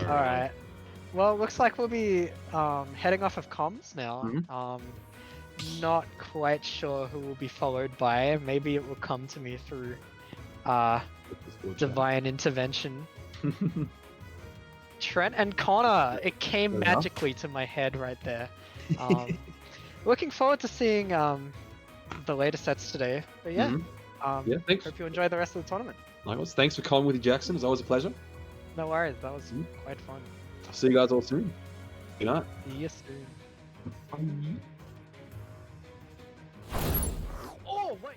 Alright. Well, looks like we'll be heading off of comms now. Not quite sure who will be followed by. Maybe it will come to me through divine intervention. Trent and Connor. It came magically to my head right there. Looking forward to seeing the later sets today. But yeah, thanks. Hope you enjoy the rest of the tournament. Likewise. Thanks for calling with you, Jackson. It's always a pleasure. No worries. That was quite fun. I'll see you guys all soon. Good night. Yes, soon. Oh, wait.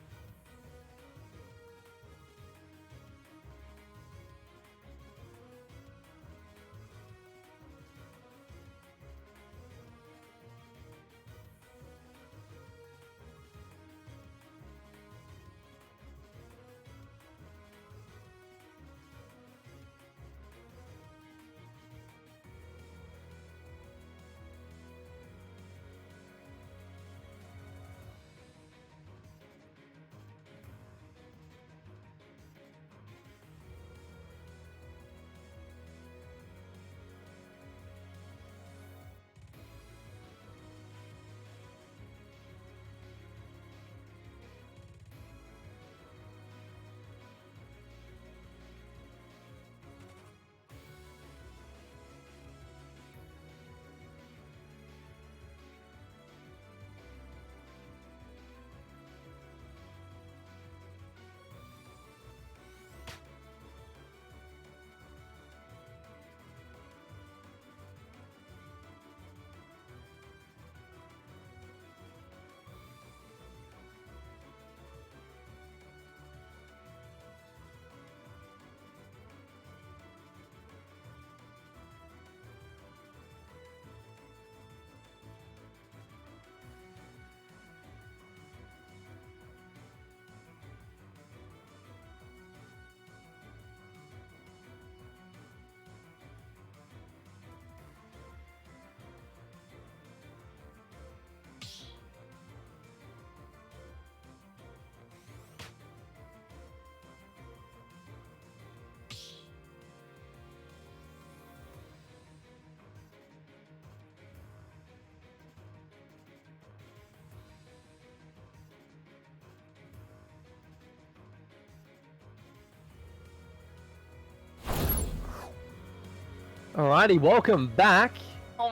Alrighty, welcome back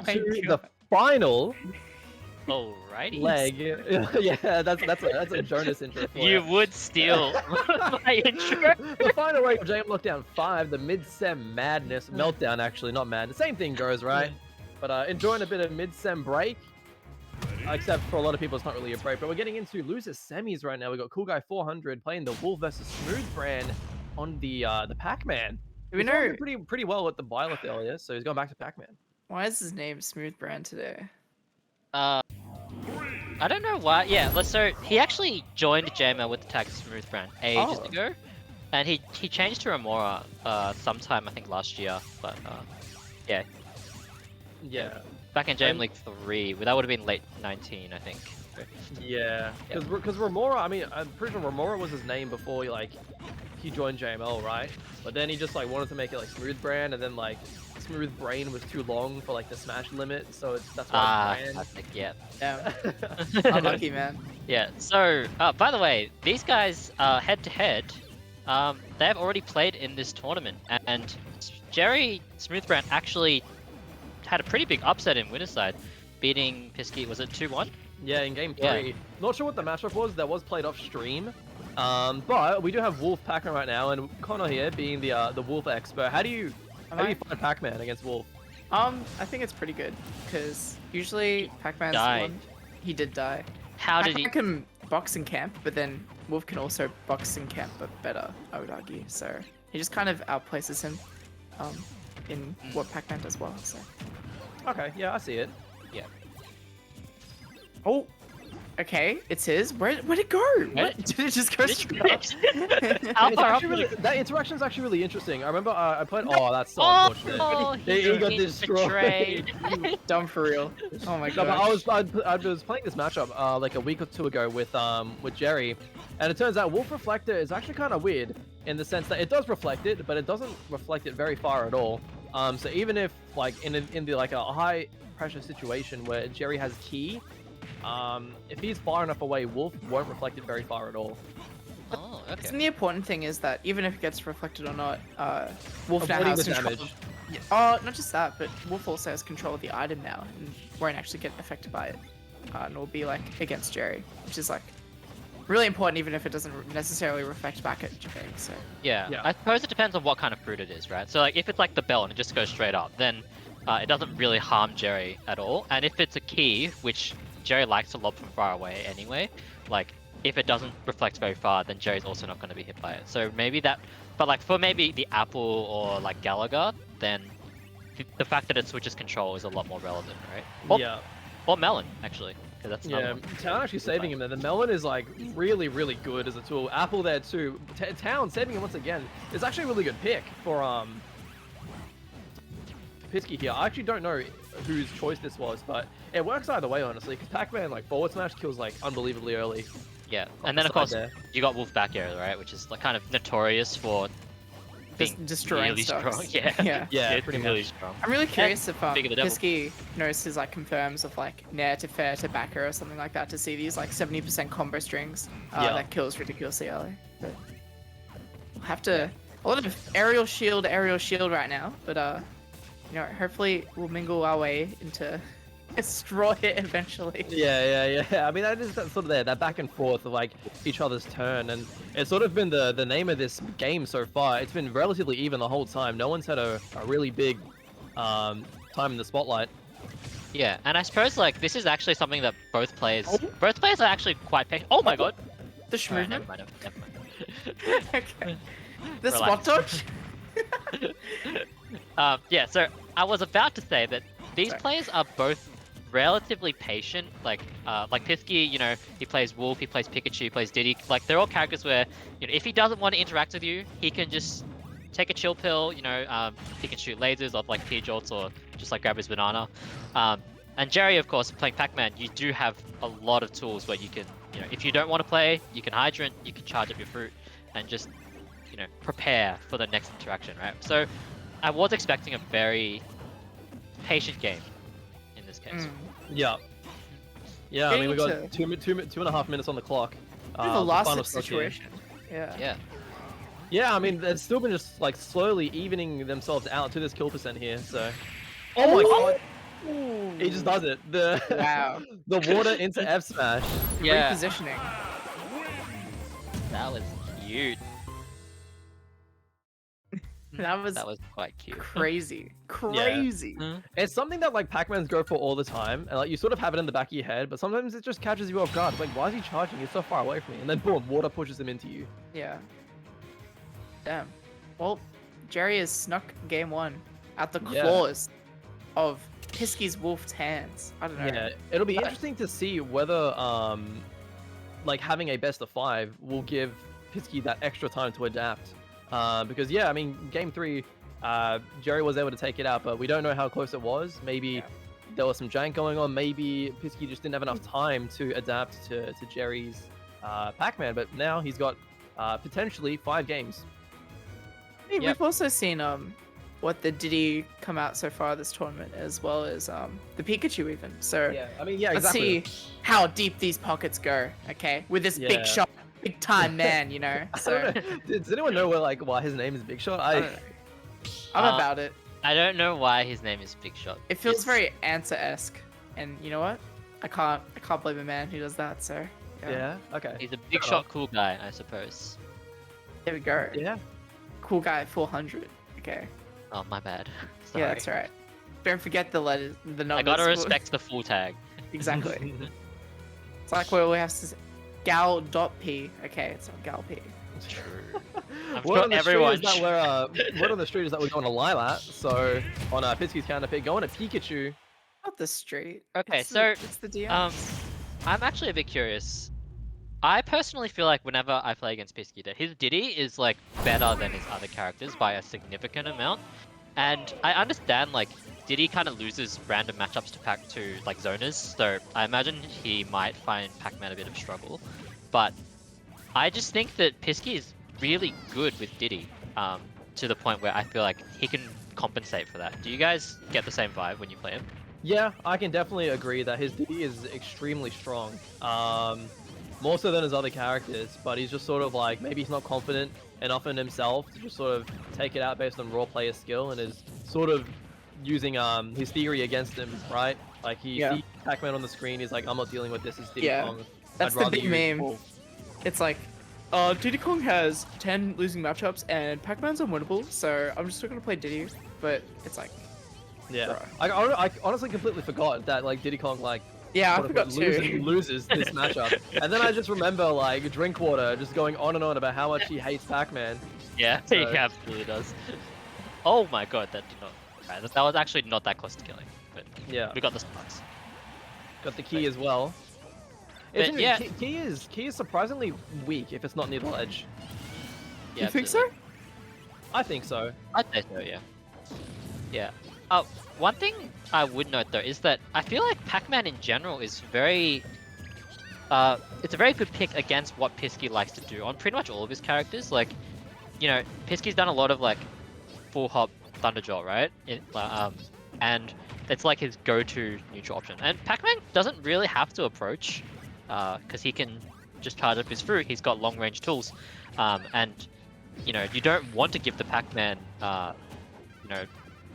to the final leg. Yeah, that's a Jonas intro. For you would steal my intro. The final leg of JMLockdown 5, the mid-sem madness meltdown. Actually, not mad. The same thing goes right, but enjoying a bit of mid-sem break. Except for a lot of people, it's not really a break. But we're getting into losers semis right now. We got Coolguy400 playing the Wolf versus smoothbran on the Pac-Man. We know pretty well with the Byleth earlier, so he's going back to Pac-Man. Why is his name Smoothbran today? I don't know why. Yeah, so he actually joined JML with the tag smoothbran ages ago, and he changed to Remora sometime I think last year. But yeah. Back in JMLeague 3, that would have been late 19, I think. Yeah, because Remora, I mean, I'm pretty sure Remora was his name before he joined JML, right? But then he just wanted to make it smoothbran, and then smoothbrain was too long for the smash limit, so that's why it's classic, yeah. Unlucky, man. Yeah. So by the way, these guys head to head, they have already played in this tournament, and Jerry Smoothbrand actually had a pretty big upset in winner's side, beating Pisky. Was it 2-1? Yeah, in game 3. Not sure what the matchup was. That was played off stream. But we do have Wolf Pac-Man right now, and Connor here being the Wolf expert. How do you find Pac-Man against Wolf? I think it's pretty good because usually Pac-Man's one. He did die. How did he? Pac-Man can box and camp, but then Wolf can also box and camp, but better, I would argue. So he just kind of outplaces him, in what Pac-Man does well. So. Okay, yeah, I see it. Yeah. Oh. Okay, it's his. Where'd it go? What? Did it just go straight up? That interaction is actually really interesting. I remember I played. Oh, that's so unfortunate. Oh, he got destroyed. Dumb for real. Oh my god. No, I was playing this matchup like a week or two ago with Jerry, and it turns out Wolf Reflector is actually kind of weird in the sense that it does reflect it, but it doesn't reflect it very far at all. So even if like in the like a high pressure situation where Jerry has key, if he's far enough away, Wolf won't reflect it very far at all. Oh, okay. And the important thing is that even if it gets reflected or not, Wolf now Avoiding has the control. damage. Yeah. Oh, not just that, but Wolf also has control of the item now and won't actually get affected by it, and will be like against Jerry, which is like really important, even if it doesn't necessarily reflect back at Jerry. So Yeah. Yeah. I suppose it depends on what kind of fruit it is, right? So like if it's like the bell and it just goes straight up, then it doesn't really harm Jerry at all. And if it's a key, which Jerry likes to lob from far away anyway, like if it doesn't reflect very far, then Jerry's also not going to be hit by it. So maybe that, but like for maybe the apple or like Gallagher, then the fact that it switches control is a lot more relevant, right? Or, Yeah. or Melon, actually, because that's another Yeah, one. Town actually saving him there. The Melon is like really, really good as a tool. Apple there too. Town saving him once again. It's actually a really good pick for Pisky here. I actually don't know whose choice this was, but it works either way, honestly, because Pac-Man like forward smash kills like unbelievably early. Yeah, Off and the then of side course there. you got Wolf back air, right? Which is like kind of notorious for being just destroying really stuff. strong. Yeah, Yeah. Yeah, it's pretty really much. strong. I'm really curious if Figure the devil. Pisky knows his like confirms of like Nair to fair to backer or something like that to see these like 70% combo strings Yeah. that kills ridiculously early. But we'll have to a lot of aerial shield right now, but you know, hopefully we'll mingle our way into destroy it eventually. Yeah. I mean, that is that sort of there, that back and forth of like each other's turn, and it's sort of been the name of this game so far. It's been relatively even the whole time. No one's had a really big time in the spotlight. Yeah, and I suppose like this is actually something that both players are actually quite patient. Oh my god! The Alright, Shmoovement? never mind. Okay. The Relax. spot dodge? Yeah, so I was about to say that these Sorry. players are both relatively patient. Like Pisky, you know, he plays Wolf, he plays Pikachu, he plays Diddy. Like they're all characters where, you know, if he doesn't want to interact with you, he can just take a chill pill. You know, he can shoot lasers or like P-Jolts or just like grab his banana. And Jerry, of course, playing Pac-Man, you do have a lot of tools where you can, you know, if you don't want to play, you can hydrant, you can charge up your fruit, and just, you know, prepare for the next interaction, right? So I was expecting a very patient game in this case. Yeah. Yeah, I mean, we got Getting 2.5 minutes on the clock. The final last stock here. situation. Yeah. Yeah. Yeah, I mean, they've still been just like slowly evening themselves out to this kill percent here. So, oh my god, he just does it. The Wow. the water into F smash. Yeah. Repositioning. That was cute. That was That was quite cute. crazy. Crazy. It's something that like Pac-Mans go for all the time, and like you sort of have it in the back of your head, but sometimes it just catches you off guard. It's like, why is he charging? He's so far away from me, and then boom, water pushes him into you. Yeah. Damn. Well, Jerry has snuck game one at the Yeah. claws of Pisky's Wolf's hands. I don't know. Yeah, it'll be interesting to see whether like having a best of 5 will give Pisky that extra time to adapt. Because yeah, I mean, game 3, Jerry was able to take it out, but we don't know how close it was. Maybe there was some jank going on. Maybe Pisky just didn't have enough time to adapt to Jerry's Pac-Man. But now he's got potentially 5 games. Hey, we've also seen what the Diddy come out so far this tournament, as well as the Pikachu even. So Yeah, I mean, yeah, let's exactly. see how deep these pockets go. Okay, with this Yeah. big shot, big time man, you know. I So don't know. Does anyone know why his name is Big Shot? I don't know. I'm about it. I don't know why his name is Big Shot. It feels It's- very answer-esque, and you know what? I can't blame a man who does that. So Yeah. Okay. He's a big Fair shot enough. cool guy, I suppose. there we go. Yeah. Coolguy400. Okay. Oh, my bad. Yeah, that's Sorry. right. Don't forget the letters, the numbers. I gotta respect the full tag. Exactly. It's like where we have to gal.p. Okay, it's not gal p. True. I'm Word sure on the everyone. street is that word on the street is that we're going to Lilat. So on Pisky's counter pick, going to Pikachu. Not the street. Okay, It's so, it's the DM. I'm actually a bit curious. I personally feel like whenever I play against Pisky, that his Diddy is like better than his other characters by a significant amount. And I understand like Diddy kind of loses random matchups to like zoners, so I imagine he might find Pac-Man a bit of a struggle. But I just think that Pisky is really good with Diddy, to the point where I feel like he can compensate for that. Do you guys get the same vibe when you play him? Yeah, I can definitely agree that his D is extremely strong. More so than his other characters, but he's just sort of like, maybe he's not confident enough in himself to just sort of take it out based on raw player skill, and is sort of using his theory against him, right? Like he sees Pac-Man on the screen, he's like, I'm not dealing with this, it's Diddy Kong. That's the big meme. It's like, Diddy Kong has 10 losing matchups and Pac-Man's unwinnable, so I'm just not gonna play Diddy. But it's like, yeah, I honestly completely forgot that like Diddy Kong like I forgot too. loses this matchup, and then I just remember like Drinkwater just going on and on about how much he hates Pac-Man. Yeah, So- he absolutely does. Oh my god, that did not. Right, that was actually not that close to killing, but Yeah, we got the spots. got the key as well. But It's yeah. key is surprisingly weak if it's not near the ledge. Yeah, You think so? I think so. I'd say so, yeah. Yeah. One thing I would note though is that I feel like Pac-Man in general is very... it's a very good pick against what Pisky likes to do on pretty much all of his characters. Like, you know, Pisky's done a lot of like full hop Thunder Jolt, right? And it's like his go-to neutral option. And Pac-Man doesn't really have to approach, because he can just charge up his fruit. He's got long-range tools, and you know, you don't want to give the Pac-Man, you know,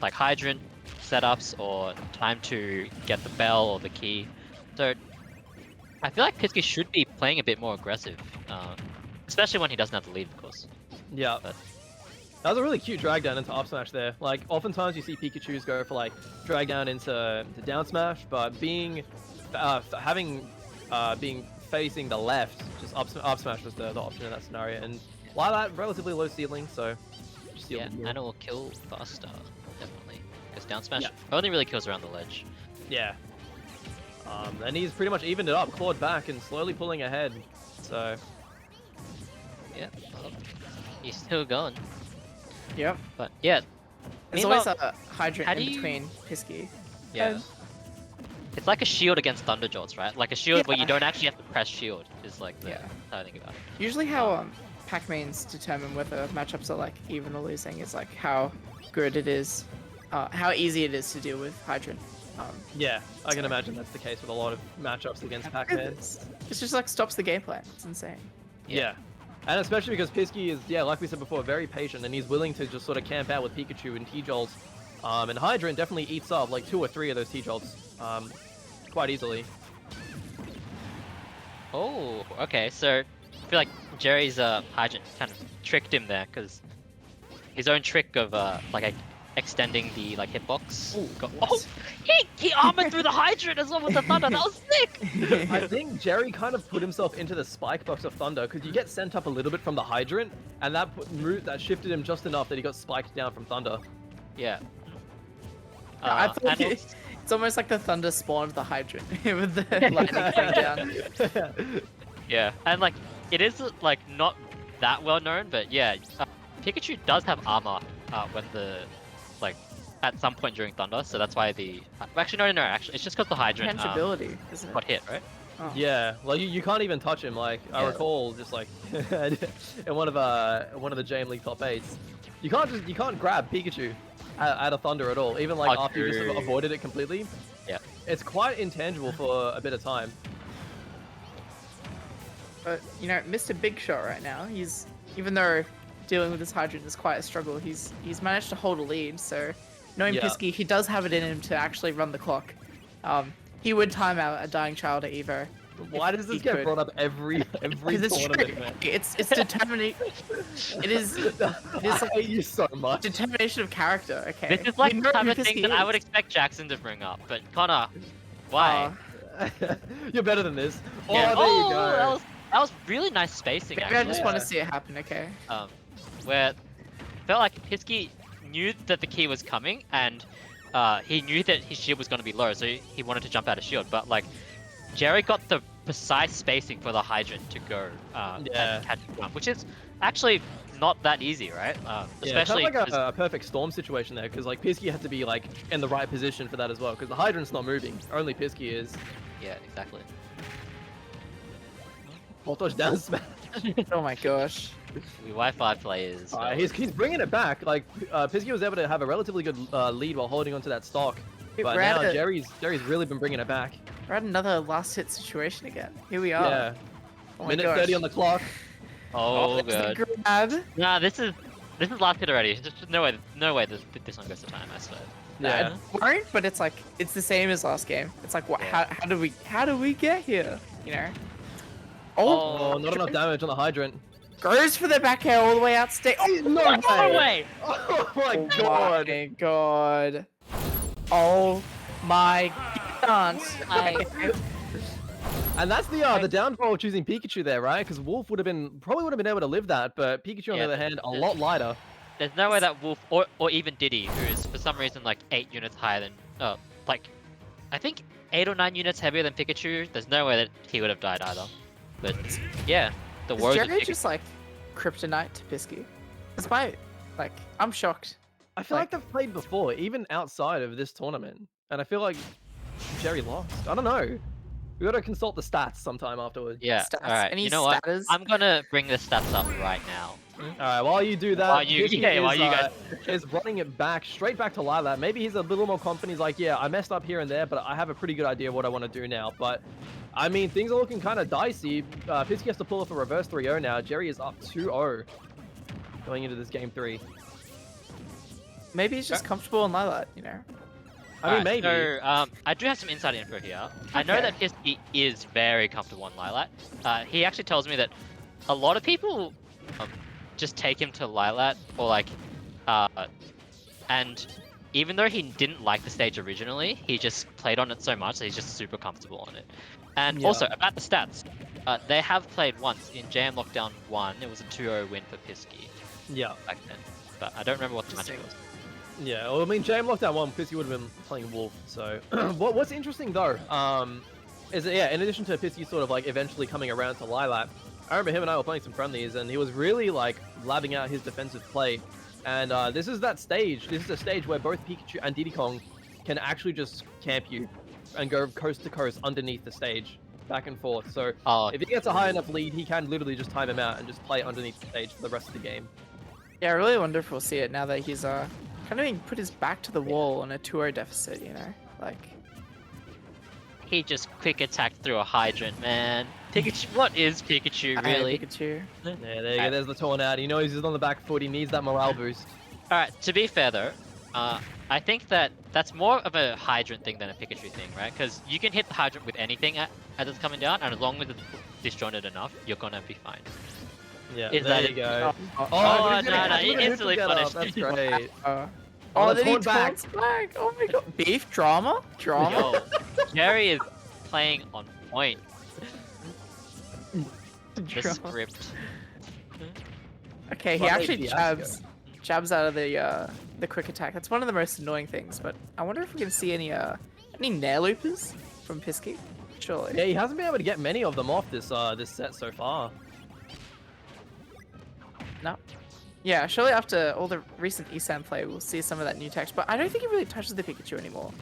like hydrant setups or time to get the bell or the key. So I feel like Pisky should be playing a bit more aggressive, especially when he doesn't have the lead, of course. Yeah. But... that was a really cute drag down into up smash there. Like, oftentimes you see Pikachus go for like drag down into down smash, but being facing the left, just up smash was the option in that scenario. And while that relatively low ceiling, so just Yeah, sealed the deal. and it will kill faster, definitely. Because down smash only really kills around the ledge. Yeah. And he's pretty much evened it up, clawed back, and slowly pulling ahead. So Yeah, well, he's still going. Yep. But yeah, There's meanwhile, always a hydrant how in do you- between Pisky. yeah. It's like a shield against Thunder Jolts, right? Like a shield where you don't actually have to press shield, is like the how I think about it. Usually how Pac-Mans determine whether matchups are like even or losing is like how good it is, how easy it is to deal with hydrant. yeah, I can imagine that's the case with a lot of matchups against Pac-Man. It's just like stops the game plan. It's insane. Yeah. And especially because Pisky is, like we said before, very patient, and he's willing to just sort of camp out with Pikachu and T-Jolts. And Hydrant definitely eats up like 2 or 3 of those T-Jolts quite easily. Oh, okay. So I feel like Jerry's hydrant kind of tricked him there, because his own trick of like extending the like hitbox. Oh, he armored through the hydrant as well with the thunder. That was sick. I think Jerry kind of put himself into the spike box of Thunder, because you get sent up a little bit from the Hydrant, and that shifted him just enough that he got spiked down from Thunder. Yeah. I thought and it's almost like the thunder spawned the hydrant with the lightning coming down. yeah, and like it is like not that well known, but yeah, Pikachu does have armor when the like at some point during Thunder, so that's why the actually no, actually it's just because the hydrant Tangibility, isn't it? got hit, right? Oh. Yeah, like you can't even touch him. Like I recall, just like in one of the JMLeague top 8s, you can't grab Pikachu out of Thunder at all. Even like after you just sort of avoided it completely. Yeah, it's quite intangible for a bit of time. But you know, Mr. Big Shot right now, he's even though dealing with this hydrant is quite a struggle, he's managed to hold a lead. So knowing Pisky, he does have it in him to actually run the clock. He would time out a dying child at Evo. Why does this get brought up every It's tournament, true. man? It's determination. It is I hate you so much. determination of character. Okay. this is like We the know type who of thing Pisky that I would is. expect Jackson to bring up, but Connor, why? You're better than this. Oh, Yeah. there you go. That was really nice spacing. Maybe Actually. I just want to see it happen. Okay. Where felt like Pisky knew that the key was coming, and he knew that his shield was going to be low, so he wanted to jump out of shield. But like Jerry got the precise spacing for the hydrant to go and catch the jump, which is actually not that easy, right? Especially it's like a perfect storm situation there, because like Pisky had to be like in the right position for that as well, because the hydrant's not moving, only Pisky is. yeah, exactly. Full touch down smash. Oh my gosh. We Wi-Fi players. He's bringing it back. Like Pisky was able to have a relatively good lead while holding onto that stock. But now Jerry's really been bringing it back. We're at another last hit situation again. Here we are. Yeah. Oh my Minute gosh. 30 on the clock. Oh, there's good. the grab. Nah, this is last hit already. Just no way this one goes to time, I swear. Yeah. Won't, but it's like it's the same as last game. It's like what? Yeah. How do we get here? You know. Oh, not enough damage on the hydrant. Goes for the back air all the way out stage. Oh No way! Oh my Oh god. my god. Oh my god. And that's the downfall of choosing Pikachu there, right? Because Wolf probably would have been able to live that, but Pikachu on the other hand, a lot lighter. There's no way that Wolf or even Diddy, who is for some reason like 8 units higher than like I think 8 or 9 units heavier than Pikachu. There's no way that he would have died either. But yeah, the Is words of Jerry Pikachu. just like kryptonite to Pisky? That's why, like, I'm shocked. I feel like they've played before, even outside of this tournament, and I feel like Jerry lost. I don't know. We gotta consult the stats sometime afterwards. Yeah. Stats. All right. Any You know what? status? I'm gonna bring the stats up right now. All right, while you do that, While you- Pisky yeah, while you guys- is running it straight back to Lilat. Maybe he's a little more confident. He's like, yeah, I messed up here and there, but I have a pretty good idea of what I want to do now. But I mean, things are looking kind of dicey. Pisky has to pull off a reverse 3-0 now. Jerry is up 2-0 going into this game 3. Maybe he's just comfortable on Lilat, you know. I mean, Alright, maybe. So, I do have some inside info here. I know Okay. that Pisky is very comfortable on Lilat. He actually tells me that a lot of people just take him to Lilat or like, and even though he didn't like the stage originally, he just played on it so much that he's just super comfortable on it. And Yeah. also about the stats, they have played once in JMLockdown 1. It was a 2-0 win for Pisky Yeah. back then, but I don't remember what the match was. Yeah, well, I mean, JMLockdown 1, Pisky would have been playing Wolf, so... What's interesting, though, is that, yeah, in addition to Pisky sort of, like, eventually coming around to Lilat, I remember him and I were playing some friendlies, and he was really, like, labbing out his defensive play. And this is that stage. This is a stage where both Pikachu and Diddy Kong can actually just camp you and go coast to coast underneath the stage, back and forth. So if he gets a high enough lead, he can literally just time him out and just play underneath the stage for the rest of the game. Yeah, I really wonder if we'll see it now that he's kind of being put his back to the wall on a 2-0 deficit, you know? Like, He just quick attacked through a hydrant, man. Pikachu, what is Pikachu really? Pikachu. Yeah, there you go. There's the tornado. You know he's just on the back foot. He needs that morale boost. Alright, to be fair though, I think that that's more of a hydrant thing than a Pikachu thing, right? Because you can hit the hydrant with anything as it's coming down, and as long as it's disjointed enough, you're gonna be fine. Yeah, Is there that you it? go. Oh, but no, he's you gonna instantly get up. punished That's me. great. Oh, that's then he one back. taunts back. Oh my god. Beef drama? Drama? Yo, Jerry is playing on point. The Drama. script. Okay, he What a actually fiasco. jabs out of the quick attack. That's one of the most annoying things, but I wonder if we can see any nair loopers from Pisky. Surely. Yeah, he hasn't been able to get many of them off this this set so far. No. Yeah, surely after all the recent ESAM play, we'll see some of that new text, but I don't think he really touches the Pikachu anymore.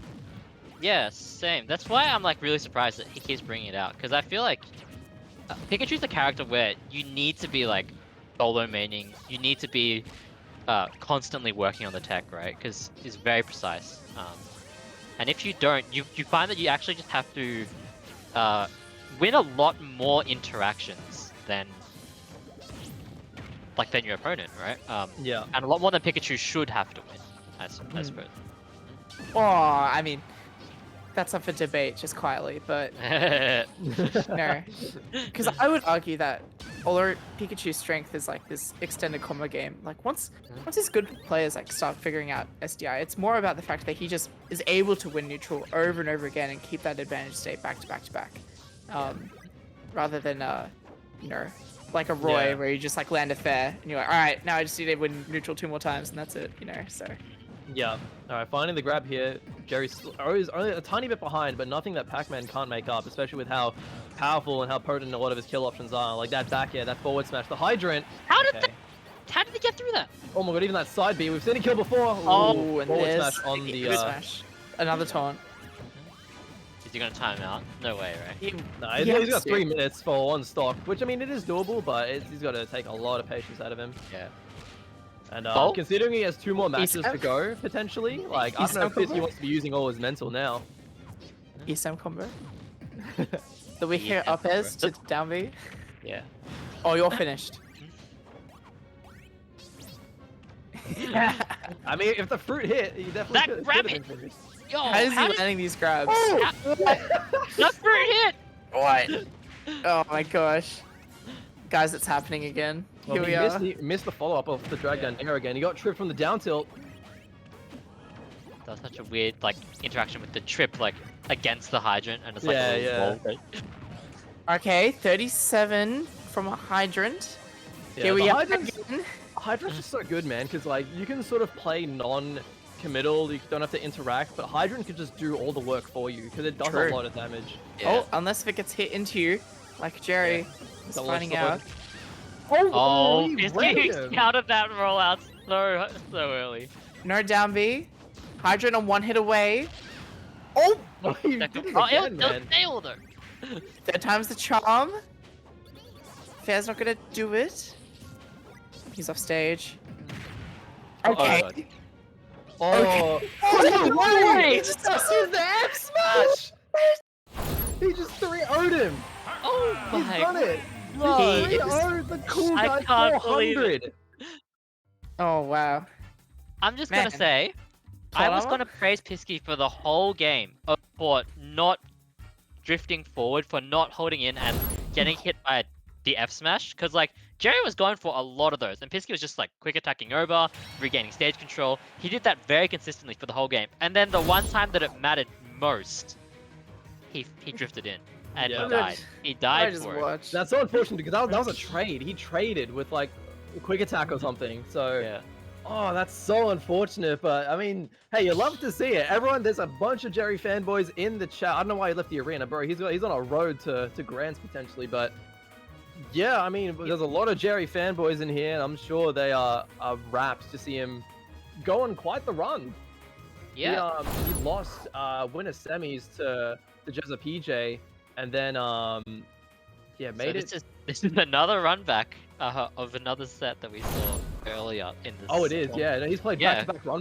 Yeah, same. That's why I'm like really surprised that he keeps bringing it out, because I feel like Pikachu's a character where you need to be like solo maining, you need to be constantly working on the tech, right? Because it's very precise. And if you don't, you find that you actually just have to win a lot more interactions than your opponent, right? Yeah. And a lot more than Pikachu should have to win, I suppose. Oh, I mean, that's up for debate just quietly, but no. Because I would argue that although Pikachu's strength is like this extended combo game, like once these good players like start figuring out SDI, it's more about the fact that he just is able to win neutral over and over again and keep that advantage state back to back to back, rather than you know, like a Roy where you just like land a fair and you're like, all right, now I just need to win neutral 2 more times and that's it, you know. So Yeah. Alright, finding the grab here. Jerry's only a tiny bit behind, but nothing that Pac-Man can't make up, especially with how powerful and how potent a lot of his kill options are. Like that back air, that forward smash, the hydrant. How did they get through that? Oh my god, even that side B. We've seen it kill before. oh, and forward there's smash on the smash. Another taunt. Is he gonna time out? No way, right? No, He he's has got to. 3 minutes for one stock, which I mean it is doable, but he's got to take a lot of patience out of him. Yeah. And Bolt? considering he has 2 more matches to He's- go potentially, like I he's don't know if so Fizzy wants to be using all his mental now. ESM combo. The weak Yeah, air up airs to bro. down B. Yeah. Oh, you're finished. I mean, if the fruit hit, he definitely That could have rabbit! been finished. Yo, How is he how did landing these grabs? that fruit hit? What? Oh my gosh. Guys, it's happening again. Well, Here we he are. missed the follow-up of the drag down air again. He got tripped from the down tilt. That was such a weird like interaction with the trip like against the hydrant and it's like Yeah, a little yeah. wall, right? Okay, 37 from a hydrant. Yeah, Here we the are Hydrant's- again. Hydrant's just so good, man, because like you can sort of play non-committal. You don't have to interact, but Hydrant can just do all the work for you because it does True. a lot of damage. Oh, unless if it gets hit into you, like Jerry is Don't finding watch the out. Oh, he he's wrecked getting him. out of that rollout so early. No down B. Hydrant on 1 hit away. Oh! Oh, he That did could- it oh, again, it'll man. fail though. Third time's the charm. Fair's not gonna do it. He's off stage. Okay. Oh, Oh, no way! way! He just used the F smash! he just 3-0'd him. Oh He's my done it. God. He 3-0'd the cool I guy can't believe it. 400. Oh, wow. I'm just Man. gonna say, I was Palmer? gonna praise Pisky for the whole game for not drifting forward, for not holding in and getting hit by the F smash. Because like Jerry was going for a lot of those, and Pisky was just like quick attacking over, regaining stage control. He did that very consistently for the whole game. And then the one time that it mattered most, he drifted in and Yeah. he died. He I died just for it. watched. That's so unfortunate because that was a trade. He traded with like quick attack or something. So Yeah. oh, that's so unfortunate. But I mean, hey, you love to see it. Everyone, there's a bunch of Jerry fanboys in the chat. I don't know why he left the arena, bro. He's on a road to grands potentially, but. Yeah, I mean, there's a lot of Jerry fanboys in here, and I'm sure they are rapt to see him go on quite the run. Yeah. He lost winner semis to Jezza PJ, and then yeah, made it. This is another run back of another set that we saw earlier in this. Oh, it is. Yeah, no, he's played Yeah. back-to-back run